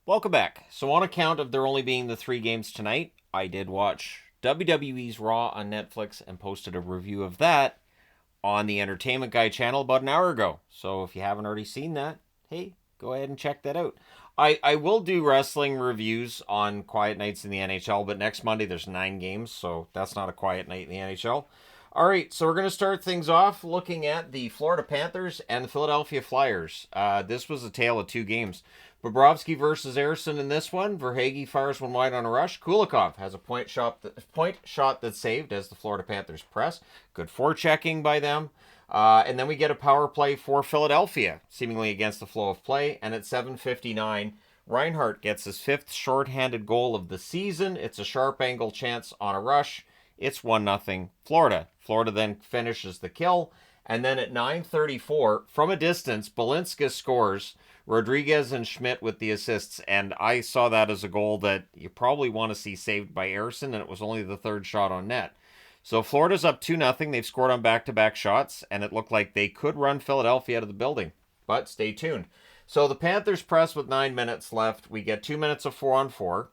Welcome back. So, on account of there only being the 3 games tonight, I did watch WWE's Raw on Netflix and posted a review of that on the Entertainment Guy channel about an hour ago. So, if you haven't already seen that, hey, go ahead and check that out. I will do wrestling reviews on quiet nights in the NHL, but next Monday there's 9 games, so that's not a quiet night in the NHL. All right, so we're going to start things off looking at the Florida Panthers and the Philadelphia Flyers. This was a tale of 2 games. Bobrovsky versus Eriksson in this one. Verhaeghe fires one wide on a rush. Kulikov has a point shot that's saved as the Florida Panthers press. Good forechecking by them. And then we get a power play for Philadelphia, seemingly against the flow of play. And at 7:59, Reinhart gets his 5th shorthanded goal of the season. It's a sharp angle chance on a rush. It's 1-0 Florida. Florida then finishes the kill. And then at 9:34, from a distance, Balinska scores. Rodriguez and Schmidt with the assists. And I saw that as a goal that you probably want to see saved by Eriksson, and it was only the 3rd shot on net. So Florida's up 2-0. They've scored on back-to-back shots, and it looked like they could run Philadelphia out of the building. But stay tuned. So the Panthers press with 9 minutes left. We get 2 minutes of 4-on-4.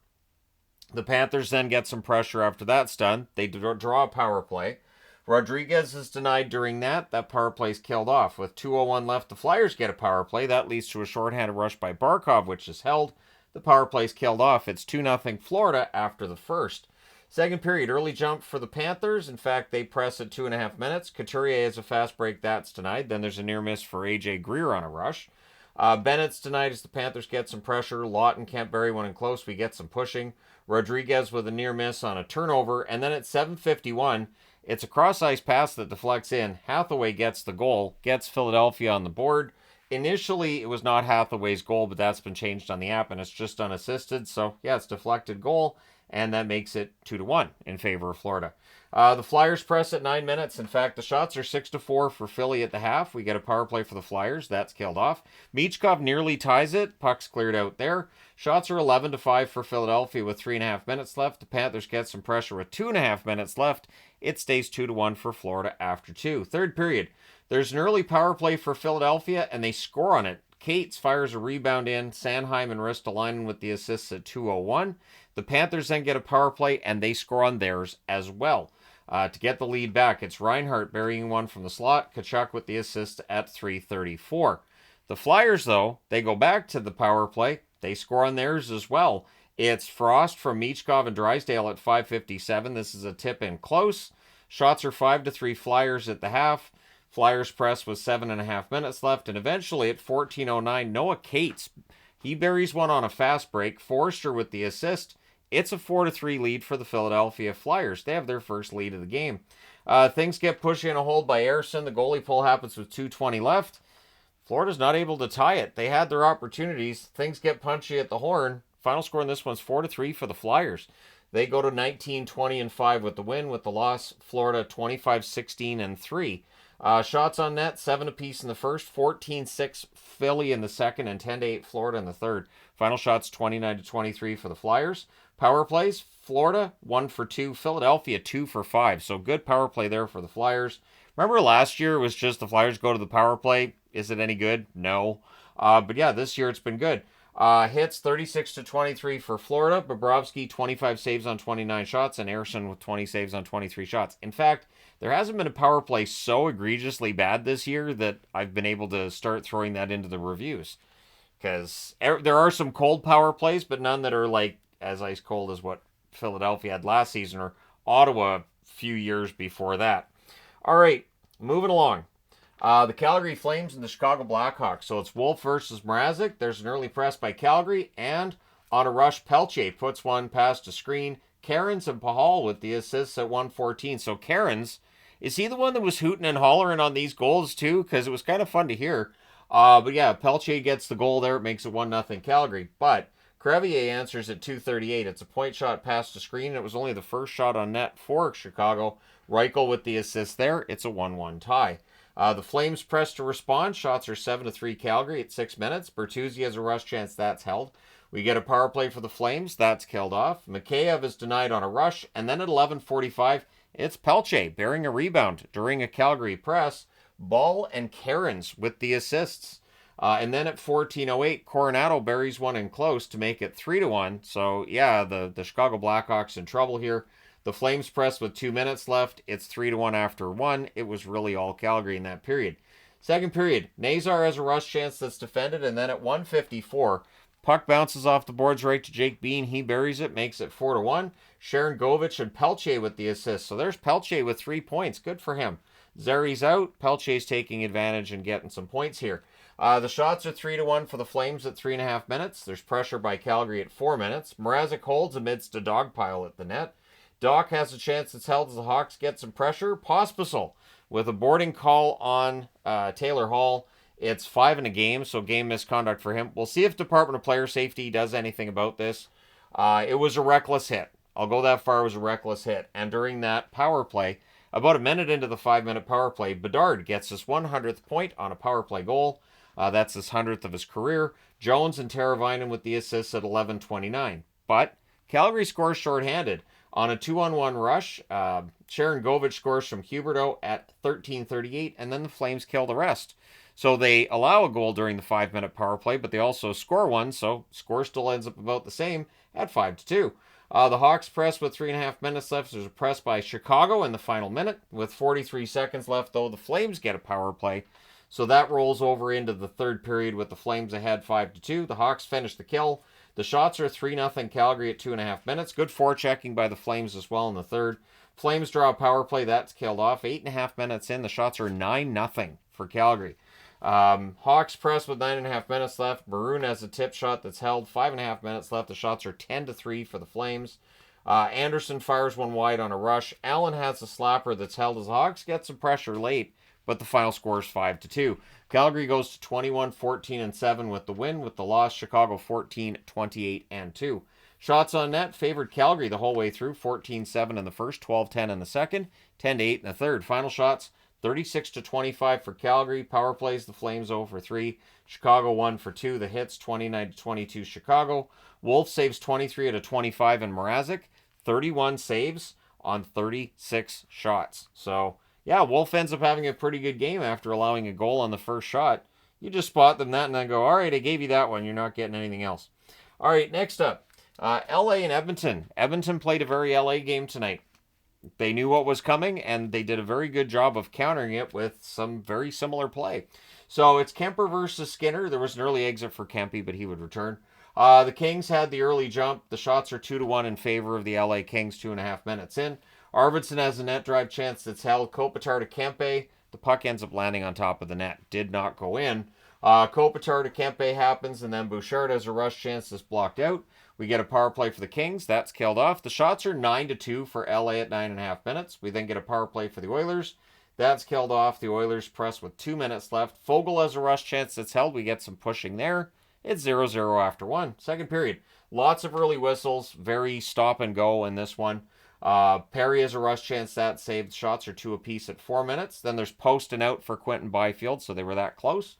The Panthers then get some pressure after that's done. They draw a power play. Rodriguez is denied during that. That power play is killed off. With 2:01 left, the Flyers get a power play. That leads to a shorthanded rush by Barkov, which is held. The power play is killed off. It's 2-0 Florida after the first. Second period, early jump for the Panthers. In fact, they press at 2.5 minutes. Couturier has a fast break. That's denied. Then there's a near miss for A.J. Greer on a rush. Bennett's denied as the Panthers get some pressure. Lott and Kent-Berry went in close. We get some pushing. Rodriguez with a near miss on a turnover. And then at 7:51, it's a cross-ice pass that deflects in. Hathaway gets the goal, gets Philadelphia on the board. Initially, it was not Hathaway's goal, but that's been changed on the app, and it's just unassisted. So, yeah, it's deflected goal, and that makes it 2-1 in favor of Florida. The Flyers press at 9 minutes. In fact, the shots are 6-4 for Philly at the half. We get a power play for the Flyers. That's killed off. Michkov nearly ties it. Puck's cleared out there. Shots are 11-5 for Philadelphia with 3.5 minutes left. The Panthers get some pressure with 2.5 minutes left. It stays 2-1 for Florida after 2. Third period. There's an early power play for Philadelphia, and they score on it. Cates fires a rebound in. Sanheim and Ristolainen with the assists at 2:01. The Panthers then get a power play, and they score on theirs as well. To get the lead back, it's Reinhart burying one from the slot. Tkachuk with the assist at 3:34. The Flyers, though, they go back to the power play. They score on theirs as well. It's Frost from Michkov and Drysdale at 5:57. This is a tip in close. Shots are 5-3 Flyers at the half. Flyers press with 7.5 minutes left. And eventually at 14:09, Noah Cates, he buries one on a fast break. Forster with the assist. It's a 4-3 lead for the Philadelphia Flyers. They have their first lead of the game. Things get pushed in a hold by Eriksson. The goalie pull happens with 2:20 left. Florida's not able to tie it. They had their opportunities. Things get punchy at the horn. Final score in this one's 4-3 for the Flyers. They go to 19-20-5 with the win. With the loss, Florida 25-16-3. Shots on net, 7 apiece in the first, 14-6 Philly in the second, and 10-8 Florida in the third. Final shots 29-23 for the Flyers. Power plays, Florida 1 for 2, Philadelphia 2 for 5. So good power play there for the Flyers. Remember last year it was just the Flyers go to the power play. Is it any good? No. But yeah, this year it's been good. Hits 36-23 for Florida. Bobrovsky 25 saves on 29 shots, and Eriksson with 20 saves on 23 shots. In fact, there hasn't been a power play so egregiously bad this year that I've been able to start throwing that into the reviews. Because there are some cold power plays, but none that are like as ice cold as what Philadelphia had last season or Ottawa a few years before that. All right, moving along. The Calgary Flames and the Chicago Blackhawks. So it's Wolf versus Mrazek. There's an early press by Calgary, and on a rush, Pelche puts one past a screen. Cairns and Pahal with the assists at 1:14. So Cairns, is he the one that was hooting and hollering on these goals too? Because it was kind of fun to hear. But yeah, Pelche gets the goal there. It makes it 1-0 Calgary. But Crevier answers at 2:38. It's a point shot past the screen. It was only the first shot on net for Chicago. Reichel with the assist there. It's a 1-1 tie. The Flames press to respond. Shots are 7-3 Calgary at 6 minutes. Bertuzzi has a rush chance. That's held. We get a power play for the Flames. That's killed off. Mikheyev is denied on a rush. And then at 11:45, it's Pelche bearing a rebound during a Calgary press. Ball and Cairns with the assists. And then at 14:08, Coronado buries one in close to make it 3-1. So yeah, the Chicago Blackhawks in trouble here. The Flames press with 2 minutes left. It's 3-1 after one. It was really all Calgary in that period. Second period, Nazar has a rush chance that's defended, and then at 1:54, puck bounces off the boards right to Jake Bean. He buries it, makes it 4-1. Sharon Govich and Pelche with the assist. So there's Pelche with 3 points. Good for him. Zeri's out. Pelche's taking advantage and getting some points here. The shots are 3-1 for the Flames at 3.5 minutes. There's pressure by Calgary at 4 minutes. Mrazek holds amidst a dog pile at the net. Doc has a chance that's held as the Hawks get some pressure. Pospisil with a boarding call on Taylor Hall. It's 5 in a game, so game misconduct for him. We'll see if Department of Player Safety does anything about this. It was a reckless hit. I'll go that far. It was a reckless hit. And during that power play, about a minute into the 5-minute power play, Bedard gets his 100th point on a power play goal. That's his 100th of his career. Jones and Teravainen with the assists at 11:29. But Calgary scores shorthanded. On a 2-on-1 rush, Sharon Govich scores from Huberdeau at 13:38, and then the Flames kill the rest. So they allow a goal during the 5-minute power play, but they also score one, so score still ends up about the same at 5-2. The Hawks press with 3.5 minutes left. There's a press by Chicago in the final minute. With 43 seconds left, though, the Flames get a power play. So that rolls over into the third period with the Flames ahead 5-2. The Hawks finish the kill. The shots are 3-0 Calgary at 2.5 minutes. Good forechecking by the Flames as well in the third. Flames draw a power play. That's killed off. 8.5 minutes in. The shots are 9-0 for Calgary. Hawks press with 9.5 minutes left. Maroon has a tip shot that's held. 5.5 minutes left. The shots are 10-3 for the Flames. Anderson fires one wide on a rush. Allen has a slapper that's held as the Hawks get some pressure late, but the final score is 5-2. Calgary goes to 21-14-7 with the win. With the loss, Chicago 14-28-2. Shots on net favored Calgary the whole way through. 14-7 in the first, 12-10 in the second, 10-8 in the third. Final shots 36-25 for Calgary. Power plays, the Flames 0 for 3. Chicago 1 for 2. The hits 29-22 Chicago. Wolf saves 23 out of 25 in Mrazek. 31 saves on 36 shots. So yeah, Wolf ends up having a pretty good game after allowing a goal on the first shot. You just spot them that and then go, all right, I gave you that one. You're not getting anything else. All right, next up, LA and Edmonton. Edmonton played a very LA game tonight. They knew what was coming, and they did a very good job of countering it with some very similar play. So it's Kemper versus Skinner. There was an early exit for Kempe, but he would return. The Kings had the early jump. The shots are 2-1 in favor of the LA Kings 2.5 minutes in. Arvidsson has a net drive chance that's held. Kopitar to Kempe. The puck ends up landing on top of the net. Did not go in. Kopitar to Kempe happens, and then Bouchard has a rush chance that's blocked out. We get a power play for the Kings. That's killed off. The shots are 9-2 for LA at 9.5 minutes. We then get a power play for the Oilers. That's killed off. The Oilers press with 2 minutes left. Fogle has a rush chance that's held. We get some pushing there. It's 0-0 after one. Second period. Lots of early whistles. Very stop and go in this one. Perry has a rush chance that saved. Shots are 2 apiece at 4 minutes. Then there's post and out for Quentin Byfield, so they were that close.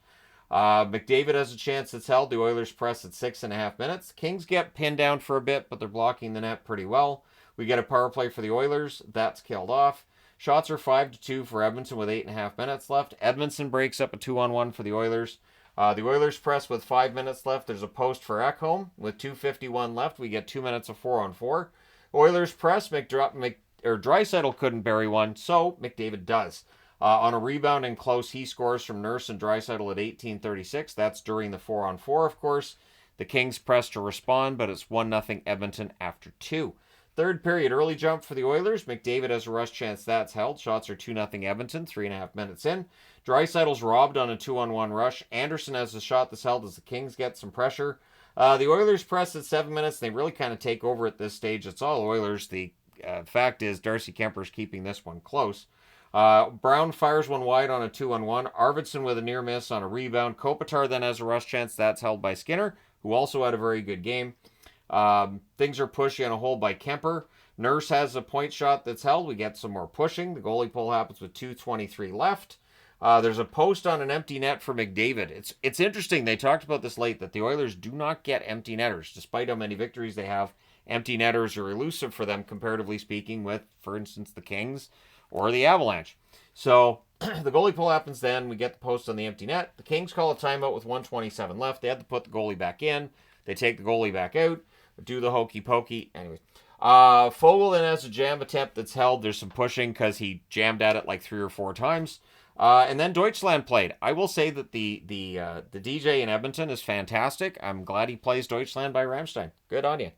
McDavid has a chance that's held. The Oilers press at 6.5 minutes. Kings get pinned down for a bit, but they're blocking the net pretty well. We get a power play for the Oilers. That's killed off. Shots are 5-2 for Edmonton with 8.5 minutes left. Edmondson breaks up a 2-on-1 for the Oilers. The Oilers press with 5 minutes left. There's a post for Ekholm. With 2:51 left, we get 2 minutes of 4-on-4. Oilers press. Draisaitl couldn't bury one, so McDavid does. On a rebound and close, he scores from Nurse and Draisaitl at 18:36. That's during the 4-on-4, of course. The Kings press to respond, but it's 1-0 Edmonton after 2. Third period, early jump for the Oilers. McDavid has a rush chance that's held. Shots are 2-0 Edmonton, 3.5 minutes in. Draisaitl's robbed on a 2-on-1 rush. Anderson has a shot that's held as the Kings get some pressure. The Oilers press at 7 minutes. They really kind of take over at this stage. It's all Oilers. The fact is Darcy Kemper's keeping this one close. Brown fires one wide on a 2-on-1. Arvidsson with a near miss on a rebound. Kopitar then has a rush chance. That's held by Skinner, who also had a very good game. Things are pushy on a hold by Kemper. Nurse has a point shot that's held. We get some more pushing. The goalie pull happens with 2:23 left. There's a post on an empty net for McDavid. It's interesting. They talked about this late, that the Oilers do not get empty netters. Despite how many victories they have, empty netters are elusive for them, comparatively speaking, with, for instance, the Kings or the Avalanche. So The goalie pull happens then. We get the post on the empty net. The Kings call a timeout with 1:27 left. They had to put the goalie back in. They take the goalie back out. Do the hokey pokey. Anyways. Fogle then has a jam attempt that's held. There's some pushing because he jammed at it like 3 or 4 times. And then Deutschland played. I will say that the DJ in Edmonton is fantastic. I'm glad he plays Deutschland by Rammstein. Good on you.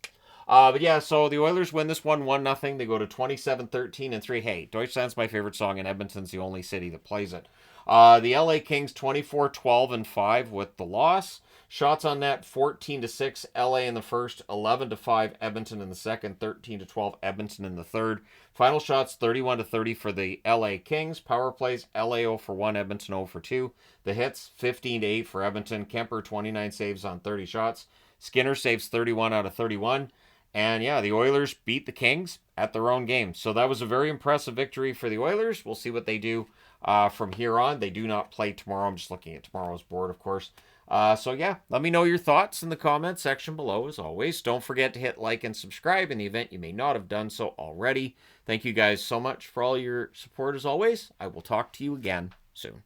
But yeah, so the Oilers win this one 1-0. They go to 27-13-3. Hey, Deutschland's my favorite song, and Edmonton's the only city that plays it. The LA Kings 24-12-5 with the loss. Shots on net 14-6 LA in the first, 11-5 Edmonton in the second, 13-12 Edmonton in the third. Final shots 31-30 for the LA Kings. Power plays LA 0 for 1, Edmonton 0 for 2. The hits 15-8 for Edmonton. Kemper 29 saves on 30 shots. Skinner saves 31 out of 31. And yeah, the Oilers beat the Kings at their own game. So that was a very impressive victory for the Oilers. We'll see what they do from here on. They do not play tomorrow. I'm just looking at tomorrow's board, of course. So yeah, let me know your thoughts in the comments section below as always. Don't forget to hit like and subscribe in the event you may not have done so already. Thank you guys so much for all your support as always. I will talk to you again soon.